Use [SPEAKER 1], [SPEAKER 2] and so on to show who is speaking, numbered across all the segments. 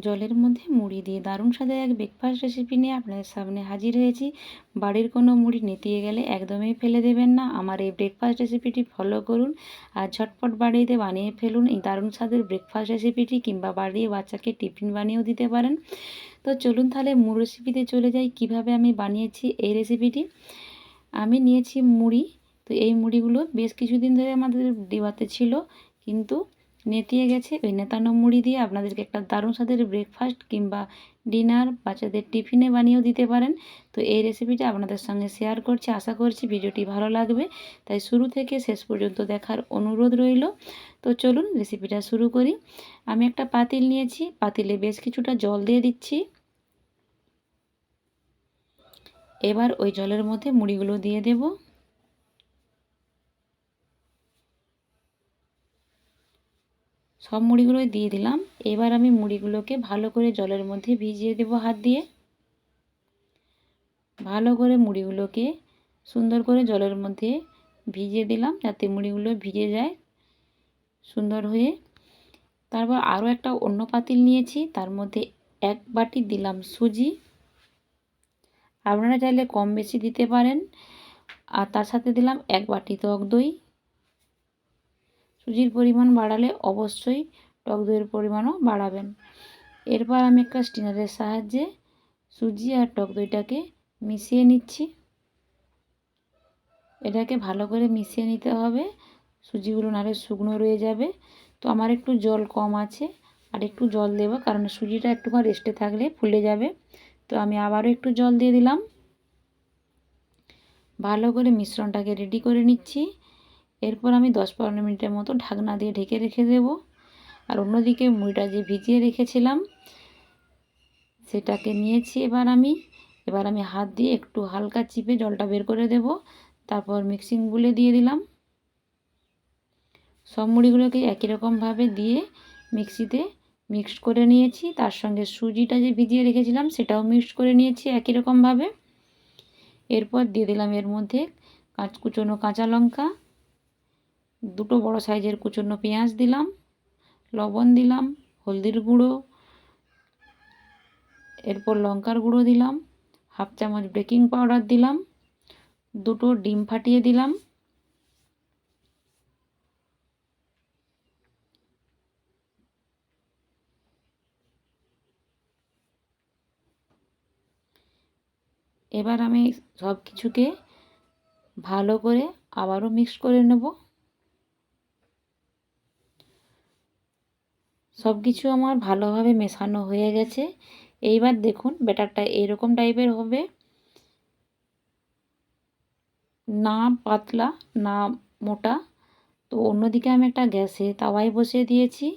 [SPEAKER 1] জলের মধ্যে মুড়ি দিয়ে দারুণ স্বাদের এক ব্রেকফাস্ট রেসিপি নিয়ে আপনাদের সামনে হাজির হয়েছি। বাড়ির কোনো মুড়ি নেতিয়ে গেলে একদমই ফেলে দেবেন না। আমার এই ব্রেকফাস্ট রেসিপিটি ফলো করুন আর ঝটপট বাড়িতে বানিয়ে ফেলুন এই দারুণ স্বাদের ব্রেকফাস্ট রেসিপিটি, কিংবা বাড়িয়ে বাচ্চাকে টিফিন বানিয়েও দিতে পারেন। তো চলুন তাহলে মূল রেসিপিতে চলে যাই, কিভাবে আমি বানিয়েছি এই রেসিপিটি। আমি নিয়েছি মুড়ি। তো এই মুড়িগুলো বেশ কিছুদিন ধরে আমাদের ডিবাতে ছিল, কিন্তু নেতিয়ে গেছে। ওই নেতানো মুড়ি দিয়ে আপনাদেরকে একটা দারুণ স্বাদের ব্রেকফাস্ট কিংবা ডিনার, বাচ্চাদের টিফিনে বানিয়েও দিতে পারেন। তো এই রেসিপিটা আপনাদের সঙ্গে শেয়ার করছি, আশা করছি ভিডিওটি ভালো লাগবে। তাই শুরু থেকে শেষ পর্যন্ত দেখার অনুরোধ রইল। তো চলুন রেসিপিটা শুরু করি। আমি একটা পাতিল নিয়েছি, পাতিলে বেশ কিছুটা জল দিয়ে দিচ্ছি। এবার ওই জলের মধ্যে মুড়িগুলো দিয়ে দেব। সব মুড়িগুলোই দিয়ে দিলাম। এবার আমি মুড়িগুলোকে ভালো করে জলের মধ্যে ভিজিয়ে দেব হাত দিয়ে। ভালো করে মুড়িগুলোকে সুন্দর করে জলের মধ্যে ভিজিয়ে দিলাম, যাতে মুড়িগুলো ভিজে যায় সুন্দর হয়ে। তারপর আরও একটা অন্য পাতিল নিয়েছি, তার মধ্যে 1 বাটি দিলাম সুজি। আপনারা চাইলে কম বেশি দিতে পারেন। আর তার সাথে দিলাম 1 বাটি টক দই। সুজির পরিমাণ বাড়ালে অবশ্যই টক দইয়ের পরিমাণও বাড়াবেন। এরপর আমি একটা স্ট্রেনারের সাহায্যে সুজি আর টক দইটাকে মিশিয়ে নিচ্ছি। এটাকে ভালো করে মিশিয়ে নিতে হবে, সুজিগুলো নাহলে শুকনো রয়ে যাবে। তো আমার একটু জল কম আছে, আর একটু জল দেব, কারণ সুজিটা একটুখানি রেস্টে থাকলে ফুলে যাবে। তো আমি আবারও একটু জল দিয়ে দিলাম। ভালো করে মিশ্রণটাকে রেডি করে নিচ্ছি। এরপর আমি 10-15 মিনিটের মতো ঢাকনা দিয়ে ঢেকে রেখে দেব। আর অন্যদিকে মুড়িটা যে ভিজিয়ে রেখেছিলাম সেটাকে নিয়েছি। এবার আমি হাত দিয়ে একটু হালকা চিপে জলটা বের করে দেব। তারপর মিক্সিং বুলে দিয়ে দিলাম। সব মুড়িগুলোকে একই রকমভাবে দিয়ে মিক্সিতে মিক্সড করে নিয়েছি। তার সঙ্গে সুজিটা যে ভিজিয়ে রেখেছিলাম সেটাও মিক্সড করে নিয়েছি একই রকমভাবে। এরপর দিয়ে দিলাম এর মধ্যে কুচনো কাঁচা লঙ্কা, 2টো বড় সাইজের কুচনো পেঁয়াজ দিলাম, লবণ দিলাম, হলদির গুঁড়ো, এরপর লঙ্কার গুঁড়ো দিলাম, 1/2 চামচ বেকিং পাউডার দিলাম, 2টো ডিম ফাটিয়ে দিলাম। এবার আমি সব কিছুকে ভালো করে আবারও মিক্স করে নেব। সব কিছু আমার ভালোভাবে মেশানো হয়ে গেছে। এইবার দেখুন ব্যাটারটা এরকম টাইপের হবে, না পাতলা না মোটা। তো অন্যদিকে আমি একটা গ্যাসে তাওয়ায় বসিয়ে দিয়েছি,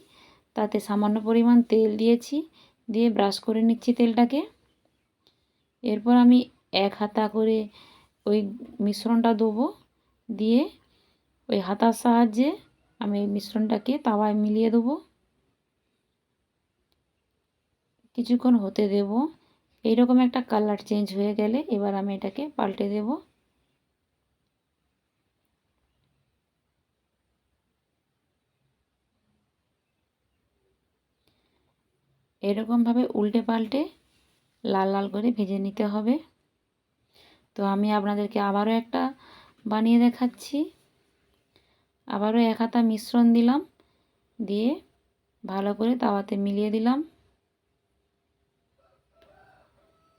[SPEAKER 1] তাতে সামান্য পরিমাণ তেল দিয়েছি, দিয়ে ব্রাশ করে নিচ্ছি তেলটাকে। এরপর আমি 1 হাতা করে ওই মিশ্রণটা দেবো, দিয়ে ওই হাতার সাহায্যে আমি এই মিশ্রণটাকে তাওয়ায় মিলিয়ে দেবো। কিছুক্ষণ হতে দেব। এইরকম একটা কালার চেঞ্জ হয়ে গেলে এবার আমি এটাকে পাল্টে দেব। এরকমভাবে উল্টে পাল্টে লাল লাল করে ভেজে নিতে হবে। তো আমি আপনাদেরকে আবারও একটা বানিয়ে দেখাচ্ছি। আবারও 1 হাতা মিশ্রণ দিলাম, দিয়ে ভালো করে তাওয়াতে মিলিয়ে দিলাম।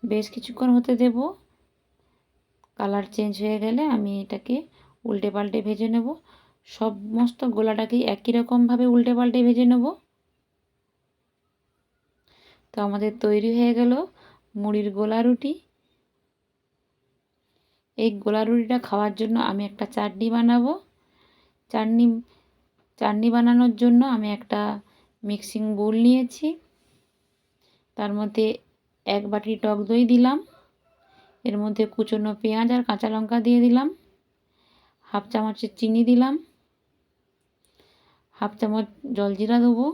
[SPEAKER 1] বেশ কিছুক্ষণ হতে দেব। কালার চেঞ্জ হয়ে গেলে আমি এটাকে উল্টে পাল্টে ভেজে নেব। সমস্ত গোলাটাকেই একই রকমভাবে উল্টে পাল্টে ভেজে নেব। তো আমাদের তৈরি হয়ে গেল মুড়ির গোলা রুটি। এই গোলা রুটিটা খাওয়ার জন্য আমি একটা চাটনি বানাবো। চাটনি বানানোর জন্য আমি একটা মিক্সিং বোল নিয়েছি, তার মধ্যে 1 বাটি টক দই দিলাম, এর মধ্যে কুচনো পেঁয়াজ আর কাঁচা লঙ্কা দিয়ে দিলাম, 1/2 চামচের চিনি দিলাম, 1/2 চামচ জলজিরা দেবো,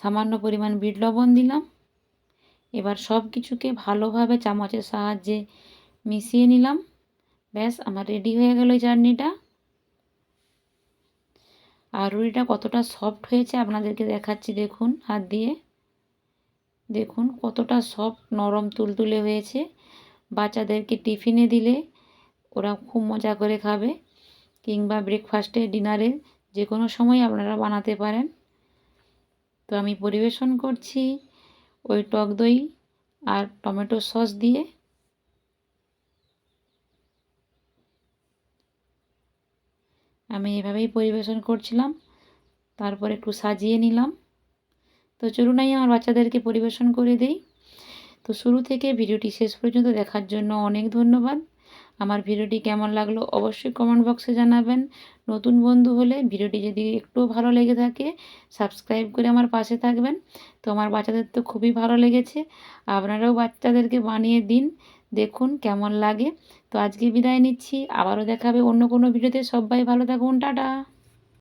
[SPEAKER 1] সামান্য পরিমাণ বিট লবণ দিলাম। এবার সব কিছুকে ভালোভাবে চামচের সাহায্যে মিশিয়ে নিলাম। ব্যাস আমার রেডি হয়ে গেল এই চাটনিটা। আর রুটিটা কতটা সফট হয়েছে আপনাদেরকে দেখাচ্ছি, দেখুন হাত দিয়ে, দেখুন কতটা সফট নরম তুলতুলে হয়েছে। বাচ্চাদেরকে টিফিনে দিলে ওরা খুব মজা করে খাবে, কিংবা ব্রেকফাস্টে, ডিনারে যে কোনো সময় আপনারা বানাতে পারেন। তো আমি পরিবেশন করছি ওই টক দই আর টমেটো সস দিয়ে। আমি এভাবেই পরিবেশন করছিলাম, তারপর একটু সাজিয়ে নিলাম। তো চলুন আমার বাচ্চাদেরকে পরিবেশন করে দিই। তো শুরু থেকে ভিডিওটি শেষ পর্যন্ত দেখার জন্য অনেক ধন্যবাদ। আমার ভিডিওটি কেমন লাগলো অবশ্যই কমেন্ট বক্সে জানাবেন। নতুন বন্ধু হলে ভিডিওটি যদি একটুও ভালো লেগে থাকে সাবস্ক্রাইব করে আমার পাশে থাকবেন। তো আমার বাচ্চাদের তো খুবই ভালো লেগেছে, আপনারাও বাচ্চাদেরকে বানিয়ে দিন, দেখুন কেমন লাগে। তো আজকে বিদায় নিচ্ছি, আবারও দেখাবে অন্য কোনো ভিডিওতে। সবাই ভালো থাকুন, টাটা।